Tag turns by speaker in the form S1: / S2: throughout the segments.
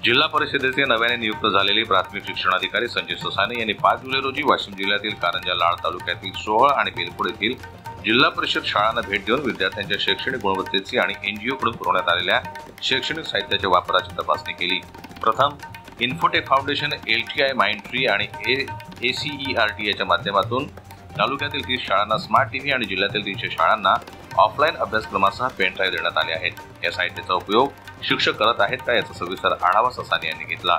S1: जिल्हा परिषदेचे नव्याने नियुक्त झालेले प्राथमिक शिक्षणाधिकारी संजय ससाने यांनी 5 जुलै रोजी वाशिम जिल्ह्यातील कारंजा लाड तालुक्यातील सोहळ आणि बेलखोड येथील जिल्हा परिषद शाळांना भेट देऊन विद्यार्थ्यांच्या शैक्षणिक गुणवत्तेची आणि एनजीओ कडून पुरवण्यात आलेल्या शैक्षणिक साहित्याच्या वापराची तपासणी केली। प्रथम इन्फोटेक फाउंडेशन, LTI माइंडट्री आणि ACERT याच्या माध्यमातून तालुक्यातील 30 शाळांना स्मार्ट टीव्ही आणि जिल्ह्यातील 300 शाळांना ऑफलाईन अभ्यासक्रमासह पेन ड्राईव्ह देण्यात आले आहेत। या साहित्याचा उपयोग शिक्षक करत आहेत का याचा सविस्तर आढावा ससाने यांनी घेतला।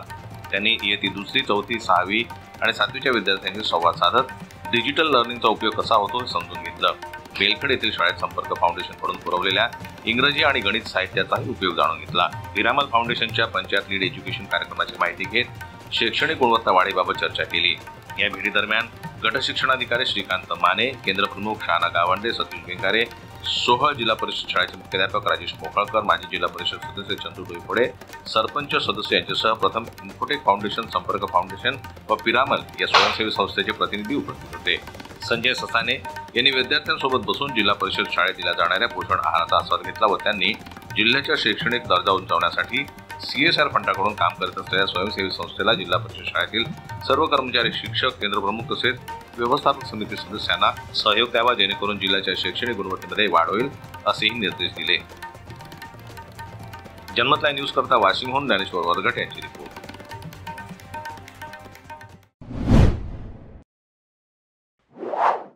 S1: त्यांनी इयत्ता 2री, 4थी, 6वी आणि 7वीच्या विद्यार्थ्यांशी संवाद साधत डिजिटल लर्निंगचा उपयोग कसा होतो हे समजून घेतलं। बेलखड येथील शाळेत संपर्क फाउंडेशन कडून पुरवलेल्या इंग्रजी आणि गणित साहित्याचाही उपयोग जाणून घेतला। पिरामल फाउंडेशनच्या पंचायत लीड एज्युकेशन कार्यक्रमाची माहिती घेत शैक्षणिक गुणवत्ता वाढीबाबत चर्चा केली। या भेटीदरम्यान गट शिक्षणाधिकारी श्रीकांत माने, केंद्र प्रमुख शाना गावंडे, सतीश बेंगारे, सोहळ जिल्हा परिषद शाळेचे मुख्याध्यापक राजेश मोकळकर, माजी जिल्हा परिषद सदस्य चंदू डोईफोडे, सरपंच सदस्य यांच्यासह प्रथम इन्फोटेक फाउंडेशन, संपर्क फाउंडेशन व पिरामल या स्वयंसेवी संस्थेचे प्रतिनिधी उपस्थित होते। संजय ससाने यांनी विद्यार्थ्यांसोबत बसून जिल्हा परिषद शाळेत दिल्या जाणाऱ्या पोषण आहाराचा आस्वाद घेतला व त्यांनी जिल्ह्याच्या शैक्षणिक दर्जा उंचावण्यासाठी CSR फंडाकडून काम करत असलेल्या स्वयंसेवी संस्थेला, जिल्हा परिषद शाळेतील सर्व कर्मचारी, शिक्षक, केंद्र प्रमुख तसेच व्यवस्थापक समिती सदस्यांना सहयोग द्यावा जेणेकरून जिल्ह्याच्या शैक्षणिक गुणवत्तेमध्ये वाढ होईल असेही निर्देश दिले। जन्मत लाईव्ह न्यूज करता वाशिमहून ज्ञानेश्वर वरघट यांची रिपोर्ट।